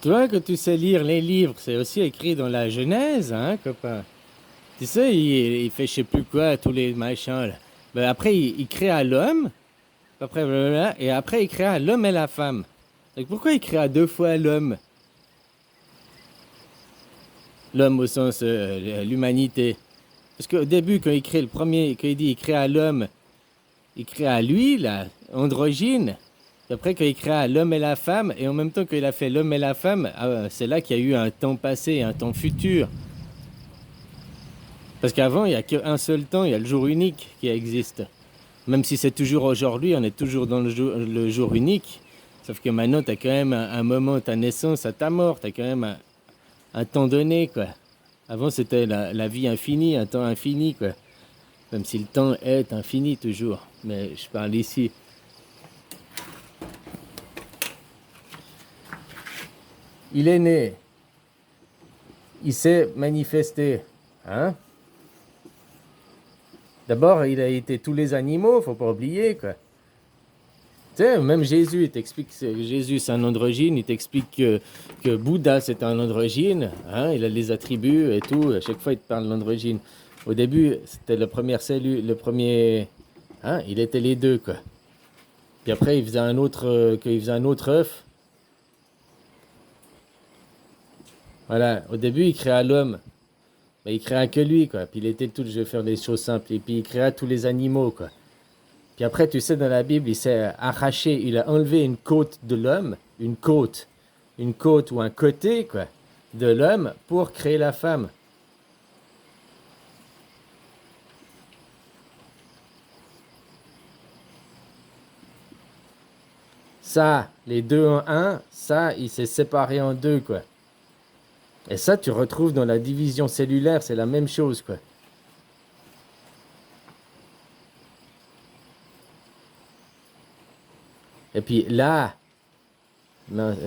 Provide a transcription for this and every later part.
Tu vois que tu sais lire les livres, c'est aussi écrit dans la Genèse, hein, copain. Tu sais, il fait je sais plus quoi, tous les machins, là. Ben après, il créa l'homme, après, blablabla, et après, il créa l'homme et la femme. Donc pourquoi il créa deux fois l'homme? L'homme au sens l'humanité. Parce qu'au début, quand il crée le premier, quand il dit il créa l'homme, il créa lui, là, androgyne. Et après, quand il créa l'homme et la femme, et en même temps qu'il a fait l'homme et la femme, c'est là qu'il y a eu un temps passé, un temps futur. Parce qu'avant, il n'y a qu'un seul temps, il y a le jour unique qui existe. Même si c'est toujours aujourd'hui, on est toujours dans le jour unique. Sauf que maintenant, tu as quand même un moment, ta naissance à ta mort, tu as quand même un temps donné, quoi. Avant, c'était la vie infinie, un temps infini, quoi. Même si le temps est infini toujours. Mais je parle ici. Il est né. Il s'est manifesté. Hein? D'abord, il a été tous les animaux, faut pas oublier, quoi. Tu sais, même Jésus, il t'explique que Jésus c'est un androgyne, il t'explique que Bouddha c'est un androgyne, hein, il a les attributs et tout, à chaque fois il te parle d'androgyne. Au début, c'était la première cellule, le premier, hein, il était les deux, quoi. Puis après, il faisait un autre, qu'il faisait un autre œuf. Voilà, au début, il créa l'homme, mais il créa que lui, quoi. Puis il était tout, je vais faire des choses simples, et puis il créa tous les animaux, quoi. Puis après, tu sais, dans la Bible, il s'est arraché, il a enlevé une côte de l'homme, une côte ou un côté, quoi, de l'homme pour créer la femme. Ça, les deux en un, ça, il s'est séparé en deux, quoi. Et ça, tu retrouves dans la division cellulaire, c'est la même chose, quoi. Et puis là, non,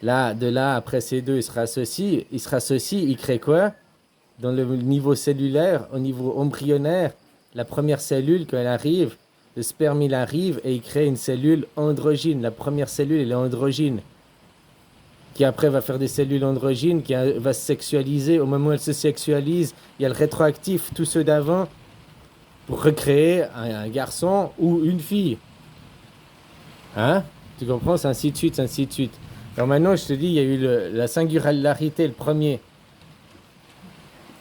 là, de là, après ces deux, il se rassocie, il crée quoi? Dans le niveau cellulaire, au niveau embryonnaire, la première cellule, quand elle arrive, le sperme, il arrive et il crée une cellule androgyne. La première cellule, elle est androgyne. Qui après va faire des cellules androgynes, qui va se sexualiser. Au moment où elle se sexualise, il y a le rétroactif, tous ceux d'avant, pour recréer un garçon ou une fille. Hein? Tu comprends? C'est ainsi de suite, c'est ainsi de suite. Alors maintenant, je te dis, il y a eu la singularité, le premier.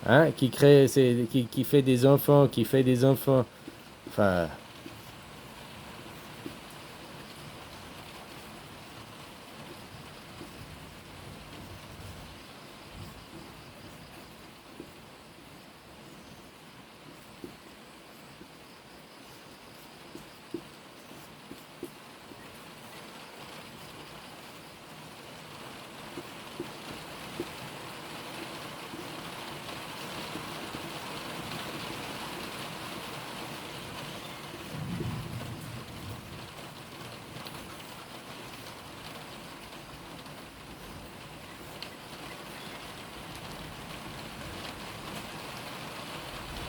Hein? Qui crée, qui fait des enfants, qui fait des enfants. Enfin,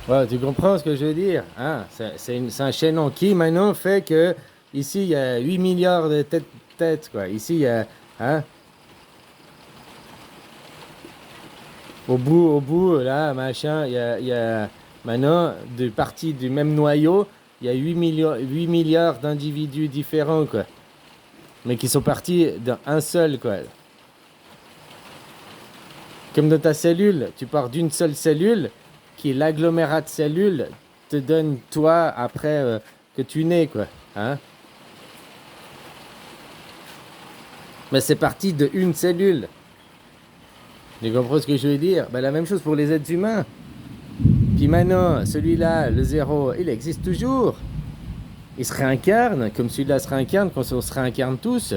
voilà, tu comprends ce que je veux dire? Hein? C'est un chaînon qui maintenant fait que ici il y a 8 milliards de têtes, quoi. Ici il y a, hein? Au bout, là, machin, il y a maintenant, de parties du même noyau, il y a 8 milliards d'individus différents, quoi. Mais qui sont partis d'un seul, quoi. Comme dans ta cellule, tu pars d'une seule cellule, qui est l'agglomérat de cellules, te donne toi après que tu nais, quoi. Hein? Mais c'est parti de une cellule. Tu comprends ce que je veux dire? Ben, la même chose pour les êtres humains. Puis maintenant, celui-là, le zéro, il existe toujours. Il se réincarne, comme celui-là se réincarne, quand on se réincarne tous.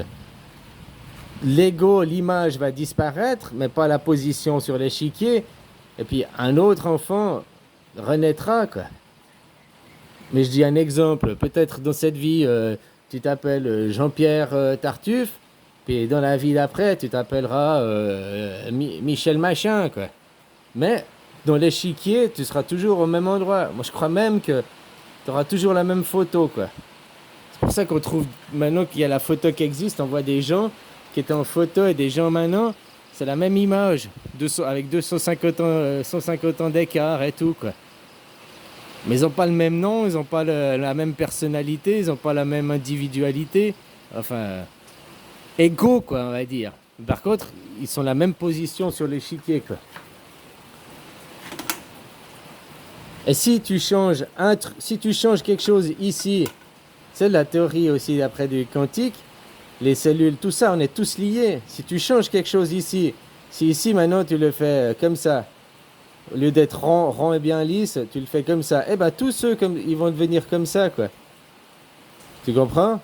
L'ego, l'image va disparaître, mais pas la position sur l'échiquier. Et puis un autre enfant renaîtra, quoi. Mais je dis un exemple. Peut-être dans cette vie, tu t'appelles Jean-Pierre Tartuffe, puis dans la vie d'après, tu t'appelleras Michel Machin, quoi. Mais dans l'échiquier, tu seras toujours au même endroit. Moi, je crois même que tu auras toujours la même photo, quoi. C'est pour ça qu'on trouve maintenant qu'il y a la photo qui existe. On voit des gens qui étaient en photo et des gens maintenant, c'est la même image, avec 150 ans d'écart et tout, quoi. Mais ils n'ont pas le même nom, ils n'ont pas la même personnalité, ils n'ont pas la même individualité. Enfin, égaux, quoi, on va dire. Par contre, ils sont la même position sur l'échiquier, quoi. Et si tu changes quelque chose ici, c'est la théorie aussi d'après du quantique, les cellules, tout ça, on est tous liés. Si tu changes quelque chose ici, si ici maintenant tu le fais comme ça, au lieu d'être rond et bien lisse, tu le fais comme ça, eh ben tous ceux ils vont devenir comme ça, quoi. Tu comprends?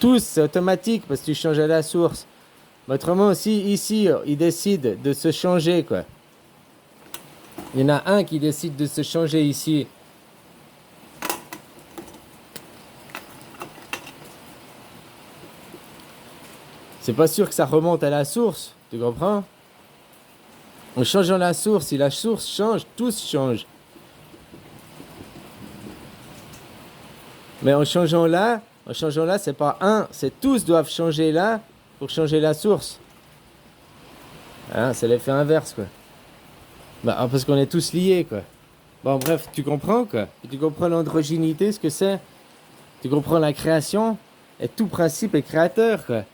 Tous, c'est automatique parce que tu changes à la source. Mais autrement aussi, ici, ils décident de se changer, quoi. Il y en a un qui décide de se changer ici. C'est pas sûr que ça remonte à la source, tu comprends? En changeant la source, si la source change, tous changent. Mais en changeant là, c'est pas un, c'est tous doivent changer là pour changer la source. Hein, c'est l'effet inverse, quoi. Bah, parce qu'on est tous liés, quoi. Bon, bref, tu comprends, quoi. Tu comprends l'androgynité, ce que c'est. Tu comprends la création. Et tout principe est créateur, quoi.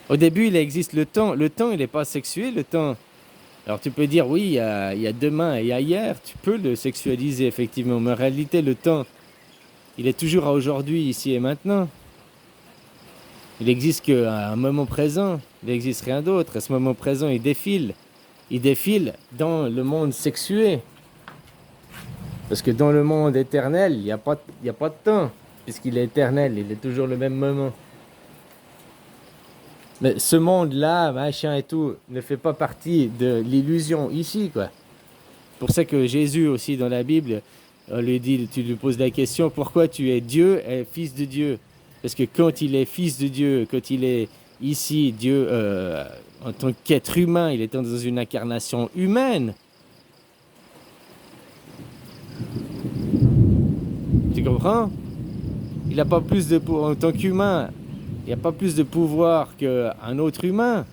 Au début, il existe le temps. Le temps, il n'est pas sexué, le temps. Alors tu peux dire, oui, il y a demain et il y a hier. Tu peux le sexualiser, effectivement. Mais en réalité, le temps, il est toujours à aujourd'hui, ici et maintenant. Il n'existe qu'à un moment présent. Il n'existe rien d'autre. Et ce moment présent, il défile. Il défile dans le monde sexué. Parce que dans le monde éternel, il n'y a pas de temps. Puisqu'il est éternel, il est toujours le même moment. Mais ce monde-là, machin et tout, ne fait pas partie de l'illusion ici, quoi. C'est pour ça que Jésus aussi dans la Bible, on lui dit, tu lui poses la question, pourquoi tu es Dieu et fils de Dieu? Parce que quand il est fils de Dieu, quand il est ici, Dieu, en tant qu'être humain, il est dans une incarnation humaine. Tu comprends? Il n'a pas plus de pouvoir en tant qu'humain. Il n'y a pas plus de pouvoir qu'un autre humain.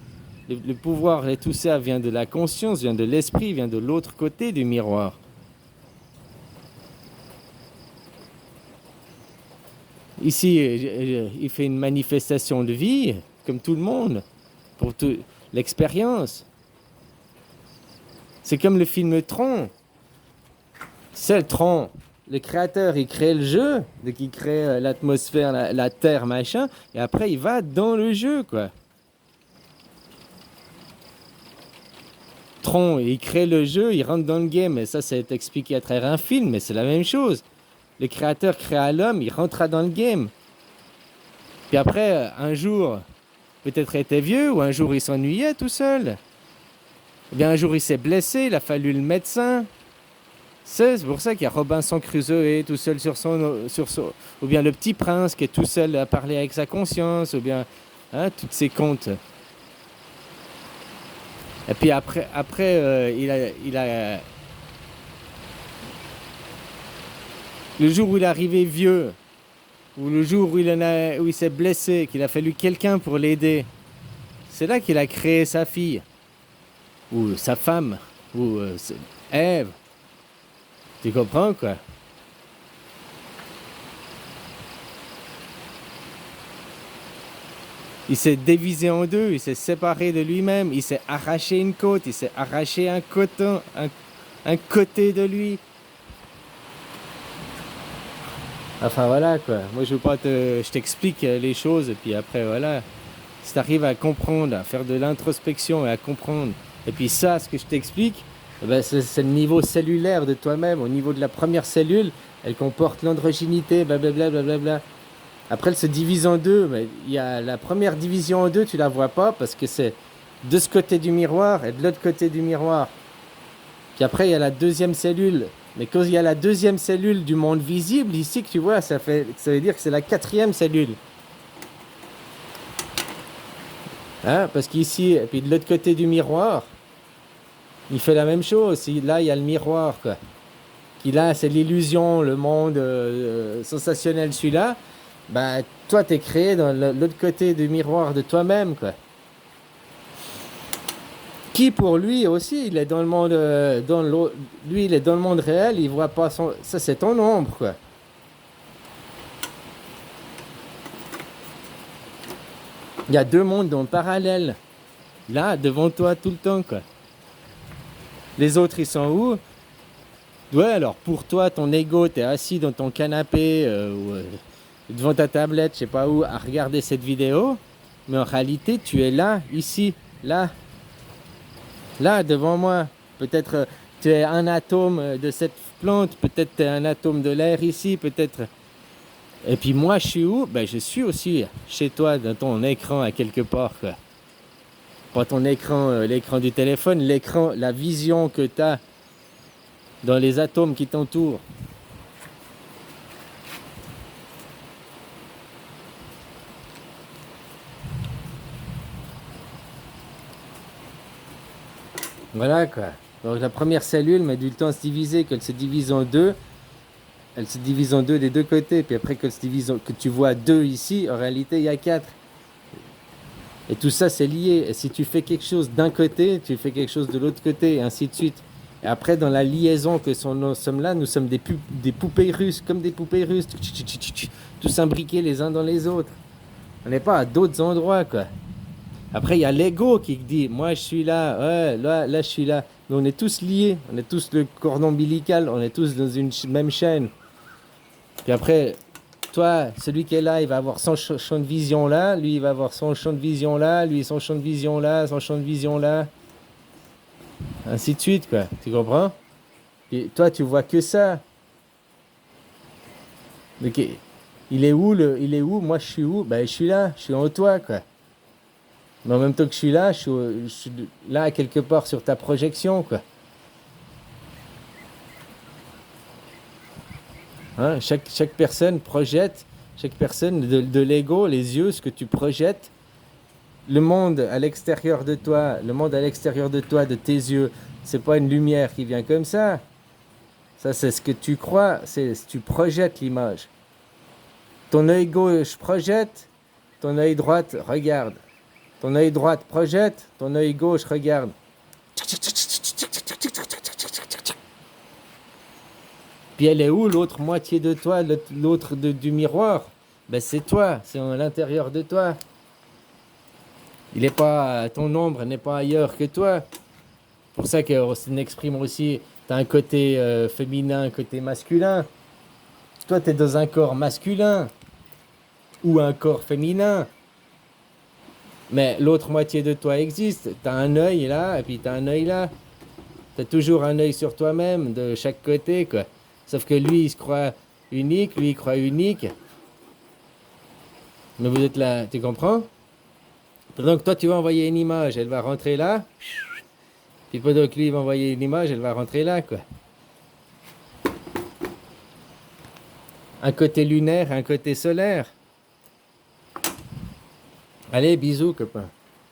Le pouvoir et tout ça vient de la conscience, vient de l'esprit, vient de l'autre côté du miroir. Ici, il fait une manifestation de vie, comme tout le monde, pour l'expérience. C'est comme le film Tron. C'est le Tron. Le créateur, il crée le jeu, donc il crée l'atmosphère, la terre, machin, et après il va dans le jeu, quoi. Tron, il crée le jeu, il rentre dans le game, et ça c'est expliqué à travers un film, mais c'est la même chose. Le créateur créa l'homme, il rentra dans le game. Puis après, un jour, peut-être il était vieux, ou un jour il s'ennuyait tout seul. Ou bien un jour il s'est blessé, il a fallu le médecin. C'est pour ça qu'il y a Robinson Crusoe tout seul sur son... Ou bien le Petit Prince qui est tout seul à parler avec sa conscience, ou bien toutes ces contes. Et puis après il a... Le jour où il est arrivé vieux, ou le jour où il s'est blessé, qu'il a fallu quelqu'un pour l'aider, c'est là qu'il a créé sa fille, ou sa femme, ou Ève. Tu comprends, quoi? Il s'est divisé en deux, il s'est séparé de lui-même, il s'est arraché une côte, il s'est arraché un côté de lui. Enfin voilà, quoi. Moi je veux pas je t'explique les choses et puis après voilà. Si tu arrives à comprendre, à faire de l'introspection et à comprendre, et puis ça, ce que je t'explique, ben c'est le niveau cellulaire de toi-même. Au niveau de la première cellule, elle comporte l'androgynité, blablabla, blablabla. Après, elle se divise en deux, mais il y a la première division en deux, tu la vois pas parce que c'est de ce côté du miroir et de l'autre côté du miroir. Puis après, il y a la deuxième cellule. Mais quand il y a la deuxième cellule du monde visible, ici que tu vois, ça veut dire que c'est la quatrième cellule. Hein? Parce qu'ici, et puis de l'autre côté du miroir, il fait la même chose. Là, il y a le miroir, quoi. Qui là, c'est l'illusion, le monde sensationnel, celui-là. bah, toi, t'es créé dans l'autre côté du miroir de toi-même, quoi. Qui pour lui aussi, il est dans le monde, lui, il est dans le monde réel, il voit pas son, ça c'est ton ombre, quoi. Il y a deux mondes en parallèle, là, devant toi tout le temps, quoi. Les autres, ils sont où? Ouais, alors pour toi, ton ego, t'es assis dans ton canapé ou devant ta tablette, je sais pas où, à regarder cette vidéo, mais en réalité, tu es là, ici, là, là, devant moi. Peut-être tu es un atome de cette plante, peut-être tu es un atome de l'air ici, peut-être. Et puis moi, je suis où? Ben, je suis aussi chez toi, dans ton écran à quelque part, quoi. Pas ton écran, l'écran du téléphone, l'écran, la vision que tu as dans les atomes qui t'entourent. Voilà, quoi. Donc la première cellule met du temps à se diviser, qu'elle se divise en deux. Elle se divise en deux des deux côtés, puis après qu'elle se divise que tu vois deux ici, en réalité il y a quatre. Et tout ça c'est lié. Et si tu fais quelque chose d'un côté, tu fais quelque chose de l'autre côté, et ainsi de suite. Et après, dans la liaison que nous sommes là, nous sommes des poupées russes, comme des poupées russes, tous imbriqués les uns dans les autres. On n'est pas à d'autres endroits, quoi. Après, il y a l'ego qui dit, moi je suis là, ouais, là je suis là. Mais on est tous liés, on est tous le cordon ombilical, on est tous dans une même chaîne. Puis après, toi, celui qui est là, il va avoir son champ de vision là, lui il va avoir son champ de vision là, lui son champ de vision là, son champ de vision là. Ainsi de suite, quoi. Tu comprends? Et toi, tu vois que ça. Donc, il est où il est où? Moi, je suis où? Ben, je suis là, je suis en toi, quoi. Mais en même temps que je suis là quelque part sur ta projection, quoi. Hein? Chaque personne projette, chaque personne de l'ego, les yeux, ce que tu projettes, le monde à l'extérieur de toi, le monde à l'extérieur de toi, de tes yeux, c'est pas une lumière qui vient comme ça. Ça, c'est ce que tu crois, tu projettes l'image. Ton œil gauche projette, ton œil droite regarde. Ton œil droite projette, ton œil gauche regarde. Puis elle est où l'autre moitié de toi, l'autre du miroir? Ben c'est toi, c'est à l'intérieur de toi. Il est pas, ton ombre n'est pas ailleurs que toi. Pour ça qu'on exprime aussi, tu as un côté féminin, un côté masculin. Toi, tu es dans un corps masculin ou un corps féminin. Mais l'autre moitié de toi existe. Tu as un œil là, et puis tu as un œil là. Tu as toujours un œil sur toi-même, de chaque côté, quoi. Sauf que lui, il se croit unique, lui, il croit unique. Mais vous êtes là, tu comprends? Donc toi, tu vas envoyer une image, elle va rentrer là. Puis pendant que lui, il va envoyer une image, elle va rentrer là, quoi. Un côté lunaire, un côté solaire. Allez, bisous, copain.